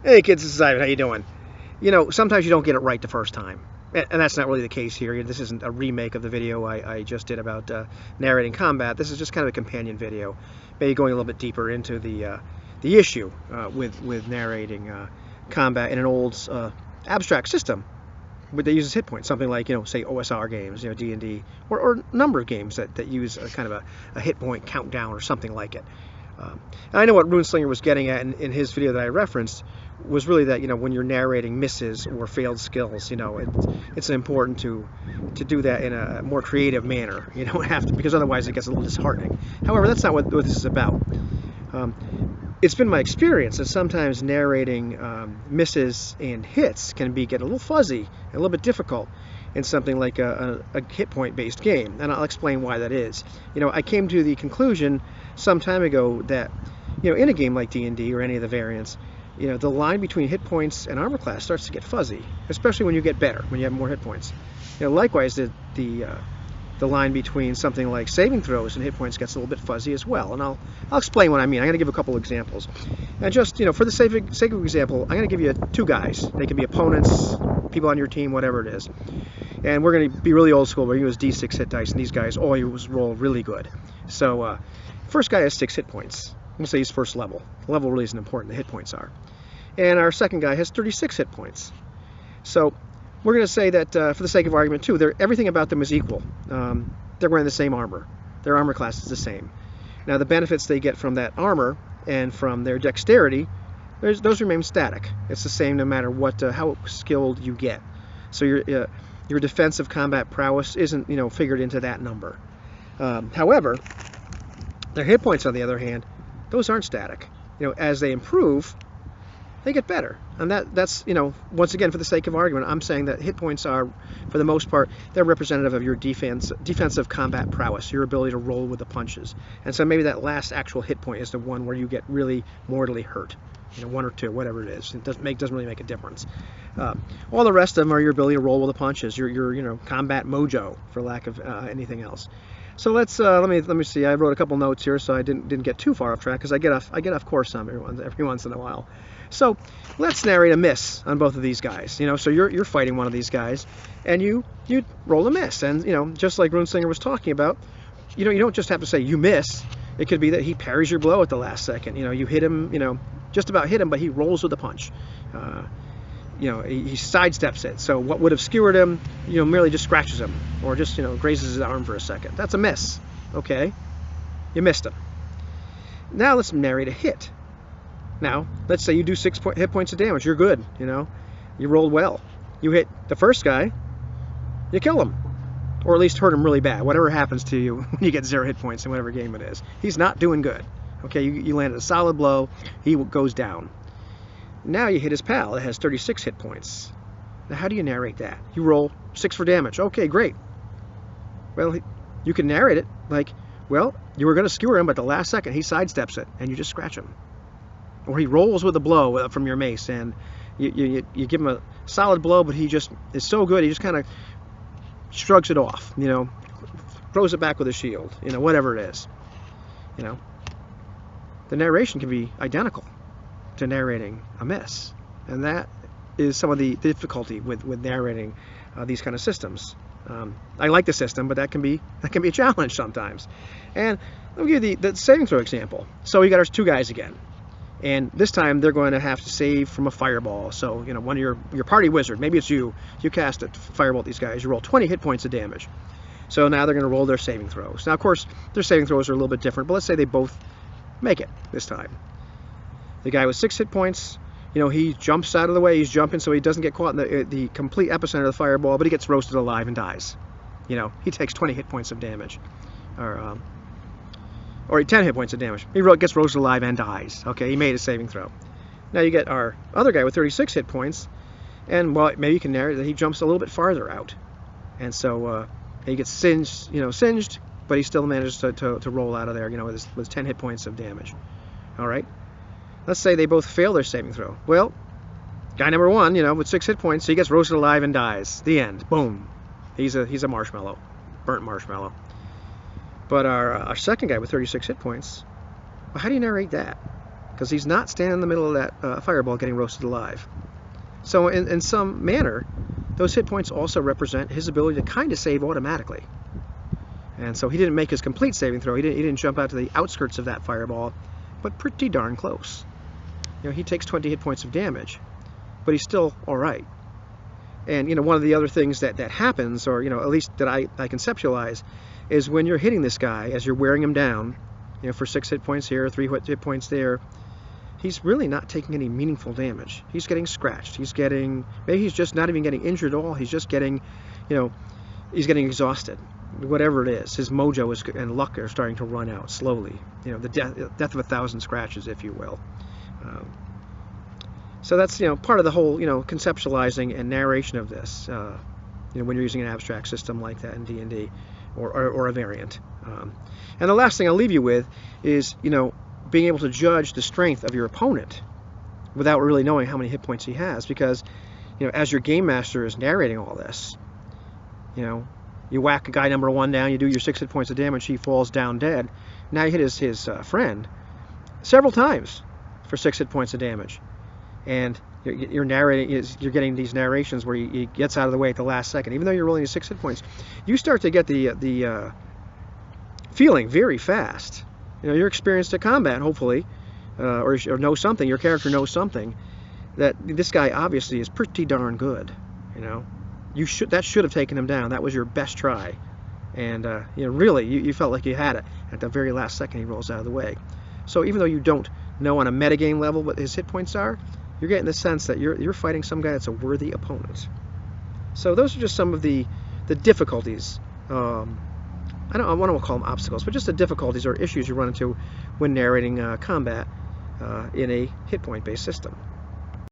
Hey kids, this is Ivan. How you doing? You know, sometimes you don't get it right the first time. And that's not really the case here. This isn't a remake of the video I just did about narrating combat. This is just kind of a companion video, maybe going a little bit deeper into the issue with narrating combat in an old abstract system that uses hit points, something like, say OSR games, D&D, or a number of games that use a kind of a hit point countdown or something like it. And I know what Runeslinger was getting at in his video that I referenced was really that, when you're narrating misses or failed skills, it's important to do that in a more creative manner. You don't have to, because otherwise it gets a little disheartening. However, that's not what this is about. It's been my experience that sometimes narrating misses and hits can get a little fuzzy and a little bit difficult in something like a hit point based game, and I'll explain why that is. I came to the conclusion some time ago that in a game like D&D or any of the variants, the line between hit points and armor class starts to get fuzzy, especially when you get better, when you have more hit points. Likewise, the line between something like saving throws and hit points gets a little bit fuzzy as well, and I'll explain what I mean. I'm going to give a couple examples, and just for the sake of example, I'm going to give you two guys. They can be opponents, people on your team, whatever it is, and we're going to be really old school. We're going to use D6 hit dice, and these guys always roll really good. So first guy has 6 hit points. We'll say he's first level. The level really isn't important, the hit points are. And our second guy has 36 hit points. So we're going to say that, for the sake of argument too, everything about them is equal. They're wearing the same armor. Their armor class is the same. Now the benefits they get from that armor and from their dexterity, those remain static. It's the same no matter how skilled you get. So your defensive combat prowess isn't figured into that number. However, their hit points, on the other hand, those aren't static. As they improve, they get better. And that's once again, for the sake of argument, I'm saying that hit points are, for the most part, they're representative of your defensive combat prowess, your ability to roll with the punches. And so maybe that last actual hit point is the one where you get really mortally hurt. 1 or 2, whatever it is. It doesn't really make a difference. All the rest of them are your ability to roll with the punches, your combat mojo, for lack of anything else. So let's let me see. I wrote a couple notes here, so I didn't get too far off track, because I get off course every once in a while. So let's narrate a miss on both of these guys. So you're fighting one of these guys, and you roll a miss, and just like Runeslinger was talking about, you don't just have to say you miss. It could be that he parries your blow at the last second. You hit him, just about hit him, but he rolls with a punch. He sidesteps it. So what would have skewered him, merely just scratches him, or just, grazes his arm for a second. That's a miss. Okay, you missed him. Now let's narrate a hit. Now, let's say you do 6 hit points of damage. You're good, You rolled well. You hit the first guy, you kill him. Or at least hurt him really bad. Whatever happens to you when you get 0 hit points in whatever game it is. He's not doing good. Okay, you landed a solid blow. He goes down. Now you hit his pal that has 36 hit points. Now how do you narrate that? You roll 6 for damage. Okay, great. Well, you can narrate it like, well, you were going to skewer him, but the last second he sidesteps it, and you just scratch him. Or he rolls with a blow from your mace, and you give him a solid blow, but he just is so good, he just kind of shrugs it off, throws it back with a shield, whatever it is. The narration can be identical to narrating a miss, and that is some of the difficulty with narrating these kind of systems. I like the system, but that can be a challenge sometimes. And let me give you the saving throw example. So we got our 2 guys again. And this time they're going to have to save from a fireball. So, one of your party wizard, maybe it's you cast a fireball at these guys, you roll 20 hit points of damage. So now they're going to roll their saving throws. Now, of course, their saving throws are a little bit different, but let's say they both make it this time. The guy with 6 hit points, he jumps out of the way, he's jumping so he doesn't get caught in the complete epicenter of the fireball, but he gets roasted alive and dies. He takes 20 hit points of damage. Or 10 hit points of damage. He gets roasted alive and dies. Okay, he made a saving throw. Now you get our other guy with 36 hit points, and well, maybe you can narrate that he jumps a little bit farther out, and so he gets singed, but he still manages to roll out of there, with 10 hit points of damage. All right. Let's say they both fail their saving throw. Well, guy number 1, with 6 hit points, he gets roasted alive and dies. The end. Boom. He's a marshmallow, burnt marshmallow. But our second guy with 36 hit points, well, how do you narrate that? because he's not standing in the middle of that fireball getting roasted alive. So in some manner, those hit points also represent his ability to kind of save automatically. And so he didn't make his complete saving throw. He didn't jump out to the outskirts of that fireball, but pretty darn close. You know, he takes 20 hit points of damage, but he's still all right. And, you know, one of the other things that happens, or, you know, at least that I conceptualize, is when you're hitting this guy, as you're wearing him down, you know, for 6 hit points here, 3 hit points there, he's really not taking any meaningful damage. He's getting scratched. Maybe he's just not even getting injured at all. He's just getting, you know, he's getting exhausted. Whatever it is, his mojo and luck are starting to run out slowly. You know, the death of 1,000 scratches, if you will. So that's, you know, part of the whole, you know, conceptualizing and narration of this. You know, when you're using an abstract system like that in D&D, or a variant. And the last thing I'll leave you with is, you know, being able to judge the strength of your opponent without really knowing how many hit points he has, because, you know, as your game master is narrating all this, you know, you whack a guy number 1 down, you do your 6 hit points of damage, he falls down dead. Now you hit his friend several times for 6 hit points of damage, and you're narrating, you're getting these narrations where he gets out of the way at the last second, even though you're rolling 6 hit points. You start to get the feeling very fast. You know, you're experienced at combat, hopefully, or know something. Your character knows something that this guy obviously is pretty darn good. You know, that should have taken him down. That was your best try, and you know, really, you felt like you had it at the very last second. He rolls out of the way. So even though you don't know on a metagame level what his hit points are, you're getting the sense that you're fighting some guy that's a worthy opponent. So those are just some of the difficulties. I don't want to call them obstacles, but just the difficulties or issues you run into when narrating combat in a hit point based system.